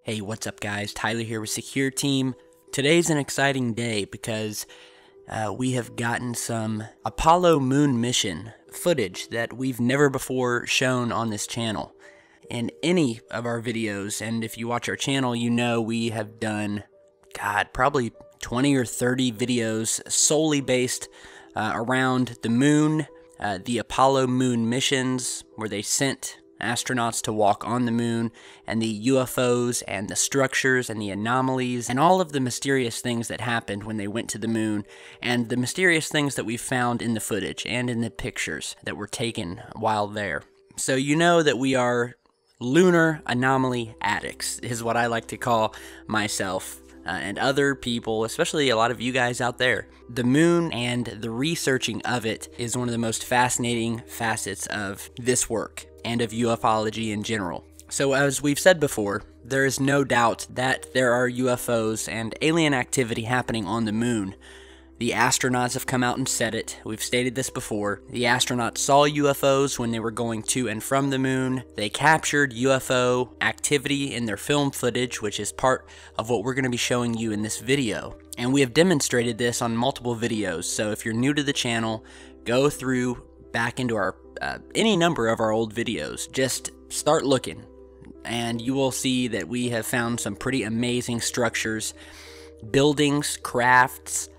Hey, what's up guys? Tyler here with Secureteam. Today's an exciting day because we have gotten some Apollo moon mission footage that we've never before shown on this channel. In any of our videos, and if you watch our channel, you know we have done, probably 20 or 30 videos solely based around the moon, the Apollo moon missions, where they sent astronauts to walk on the moon, and the UFOs and the structures and the anomalies and all of the mysterious things that happened when they went to the moon, and the mysterious things that we found in the footage and in the pictures that were taken while there. So you know that we are lunar anomaly addicts, is what I like to call myself and other people, especially a lot of you guys out there. The moon and the researching of it is one of the most fascinating facets of this work and of ufology in general. So as we've said before, there is no doubt that there are UFOs and alien activity happening on the moon. The astronauts have come out and said it. We've stated this before. The astronauts saw UFOs when they were going to and from the moon. They captured UFO activity in their film footage, which is part of what we're going to be showing you in this video. And we have demonstrated this on multiple videos, so if you're new to the channel, go through back into our any number of our old videos. Just start looking, and you will see that we have found some pretty amazing structures, buildings, crafts,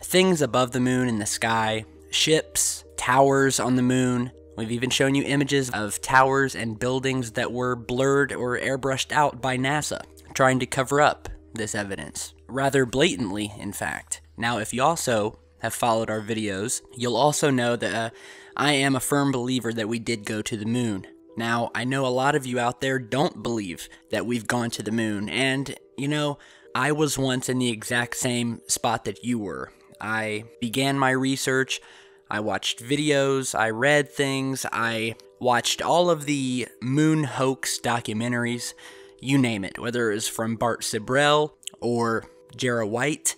things above the moon in the sky, ships, towers on the moon. We've even shown you images of towers and buildings that were blurred or airbrushed out by NASA, trying to cover up this evidence, rather blatantly, in fact. Now, if you also have followed our videos, you'll also know that I am a firm believer that we did go to the moon. Now, I know a lot of you out there don't believe that we've gone to the moon, and, you know, I was once in the exact same spot that you were. I began my research, I watched videos, I read things, I watched all of the moon hoax documentaries, you name it, whether it was from Bart Sibrel or Jara White,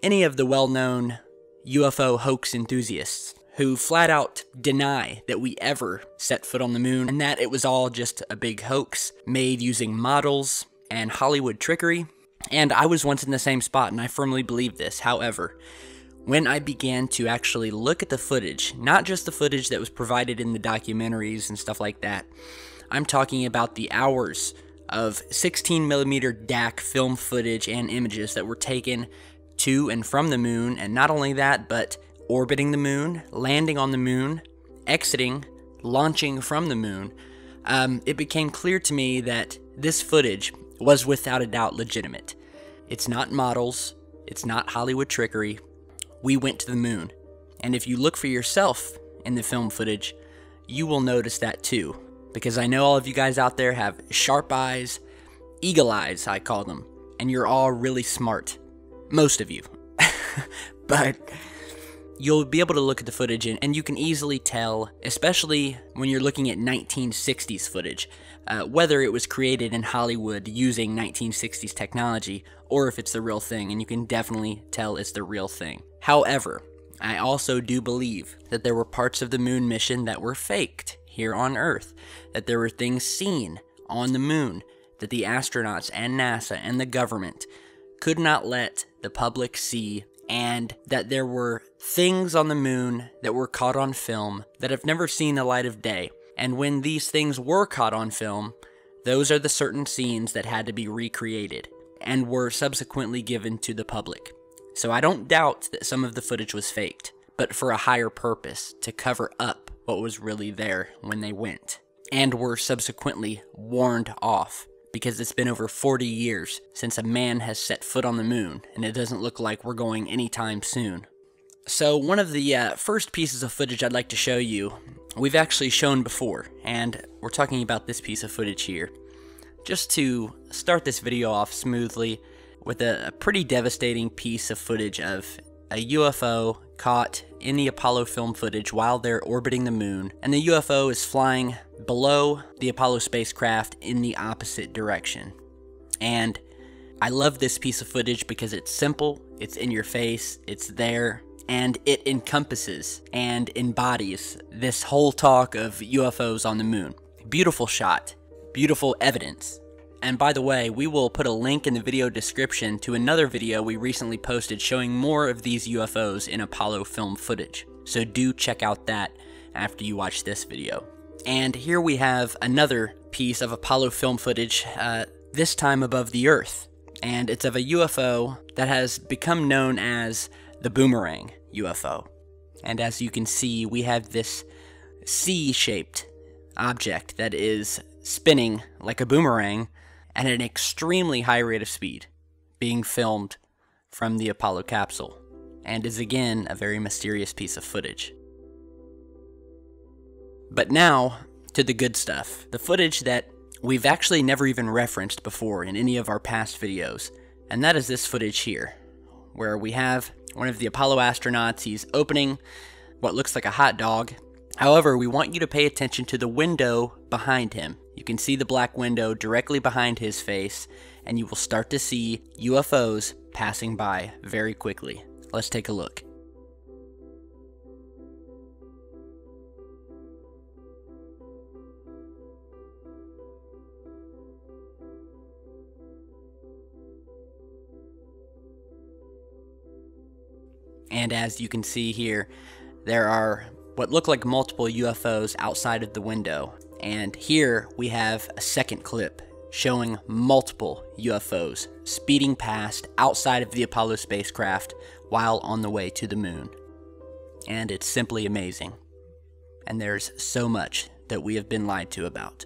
any of the well-known UFO hoax enthusiasts who flat out deny that we ever set foot on the moon and that it was all just a big hoax made using models and Hollywood trickery. And I was once in the same spot, and I firmly believe this. However, when I began to actually look at the footage, not just the footage that was provided in the documentaries and stuff like that, I'm talking about the hours of 16mm DAC film footage and images that were taken to and from the moon, and not only that, but orbiting the moon, landing on the moon, exiting, launching from the moon. It became clear to me that this footage was without a doubt legitimate. It's not models, it's not Hollywood trickery. We went to the moon. And if you look for yourself in the film footage, you will notice that too. Because I know all of you guys out there have sharp eyes, eagle eyes I call them, and you're all really smart. Most of you. But you'll be able to look at the footage and you can easily tell, especially when you're looking at 1960s footage, whether it was created in Hollywood using 1960s technology or if it's the real thing, and you can definitely tell it's the real thing. However, I also do believe that there were parts of the moon mission that were faked here on Earth, that there were things seen on the moon that the astronauts and NASA and the government could not let the public see, and that there were things on the moon that were caught on film that have never seen the light of day. And when these things were caught on film, those are the certain scenes that had to be recreated and were subsequently given to the public. So I don't doubt that some of the footage was faked, but for a higher purpose, to cover up what was really there when they went, and were subsequently warned off. Because it's been over 40 years since a man has set foot on the moon, and it doesn't look like we're going anytime soon. So one of the first pieces of footage I'd like to show you, we've actually shown before, and we're talking about this piece of footage here. Just to start this video off smoothly with a pretty devastating piece of footage of a UFO caught in the Apollo film footage while they're orbiting the moon, and the UFO is flying below the Apollo spacecraft in the opposite direction. And I love this piece of footage because it's simple, it's in your face, it's there, and it encompasses and embodies this whole talk of UFOs on the moon. Beautiful shot, beautiful evidence, And by the way, we will put a link in the video description to another video we recently posted showing more of these UFOs in Apollo film footage. So do check out that after you watch this video. And here we have another piece of Apollo film footage, this time above the Earth. And it's of a UFO that has become known as the Boomerang UFO. And as you can see, we have this C-shaped object that is spinning like a boomerang at an extremely high rate of speed, being filmed from the Apollo capsule, and is again a very mysterious piece of footage. But now, to the good stuff, the footage that we've actually never even referenced before in any of our past videos, and that is this footage here, where we have one of the Apollo astronauts. He's opening what looks like a hot dog. However, we want you to pay attention to the window behind him. You can see the black window directly behind his face, and you will start to see UFOs passing by very quickly. Let's take a look. And as you can see here, there are what look like multiple UFOs outside of the window. And here we have a second clip showing multiple UFOs speeding past outside of the Apollo spacecraft while on the way to the moon. And it's simply amazing. And there's so much that we have been lied to about.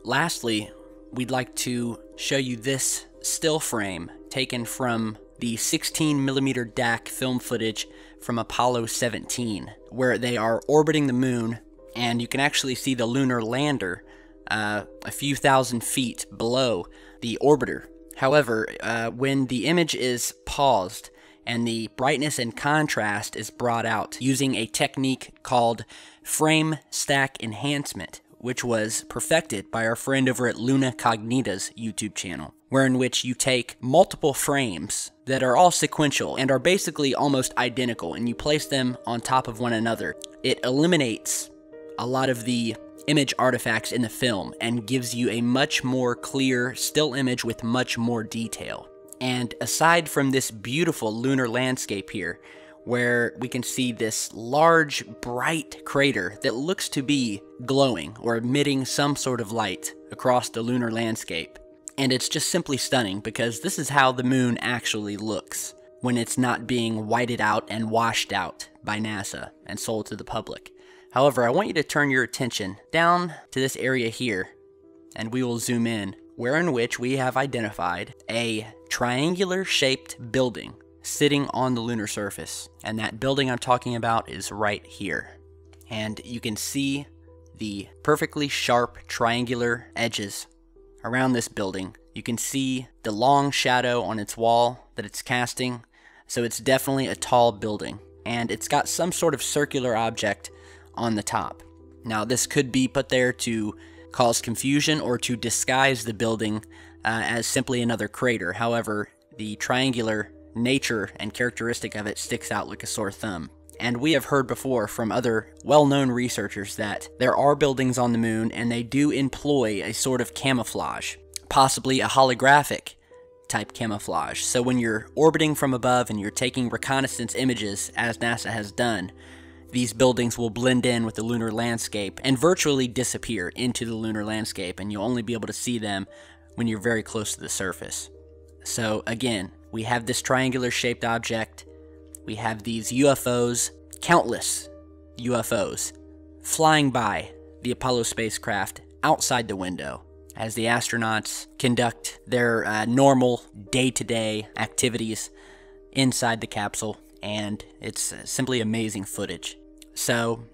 Lastly, we'd like to show you this still frame taken from the 16mm DAC film footage from Apollo 17, where they are orbiting the moon, and you can actually see the lunar lander a few thousand feet below the orbiter. However, when the image is paused and the brightness and contrast is brought out using a technique called frame stack enhancement, which was perfected by our friend over at Cognita's YouTube channel, wherein which you take multiple frames that are all sequential and are basically almost identical, and you place them on top of one another. It eliminates a lot of the image artifacts in the film and gives you a much more clear still image with much more detail. And aside from this beautiful lunar landscape here, where we can see this large, bright crater that looks to be glowing or emitting some sort of light across the lunar landscape. And it's just simply stunning, because this is how the moon actually looks when it's not being whited out and washed out by NASA and sold to the public. However, I want you to turn your attention down to this area here, and we will zoom in, wherein which we have identified a triangular-shaped building sitting on the lunar surface, and that building I'm talking about is right here. And you can see the perfectly sharp triangular edges around this building. You can see the long shadow on its wall that it's casting, so it's definitely a tall building, and it's got some sort of circular object on the top. Now, this could be put there to cause confusion or to disguise the building as simply another crater. However, the triangular nature and characteristic of it sticks out like a sore thumb. And we have heard before from other well-known researchers that there are buildings on the moon, and they do employ a sort of camouflage, possibly a holographic type camouflage. So when you're orbiting from above and you're taking reconnaissance images, as NASA has done, these buildings will blend in with the lunar landscape and virtually disappear into the lunar landscape, and you'll only be able to see them when you're very close to the surface. So again, we have this triangular shaped object, we have these UFOs, countless UFOs, flying by the Apollo spacecraft outside the window as the astronauts conduct their normal day-to-day activities inside the capsule, and it's simply amazing footage. So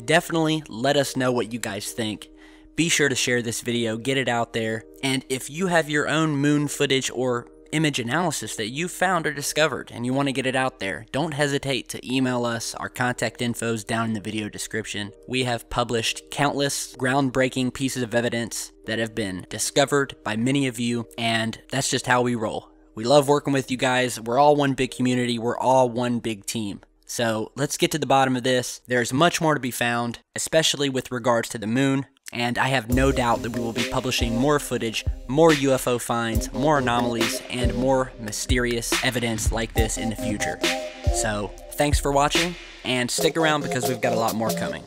definitely let us know what you guys think. Be sure to share this video, get it out there, and if you have your own moon footage or image analysis that you found or discovered and you want to get it out there, don't hesitate to email us. Our contact info is down in the video description. We have published countless groundbreaking pieces of evidence that have been discovered by many of you, and that's just how we roll. We love working with you guys. We're all one big community. We're all one big team. So let's get to the bottom of this. There's much more to be found, especially with regards to the moon, and I have no doubt that we will be publishing more footage, more UFO finds, more anomalies, and more mysterious evidence like this in the future. So thanks for watching, and stick around because we've got a lot more coming.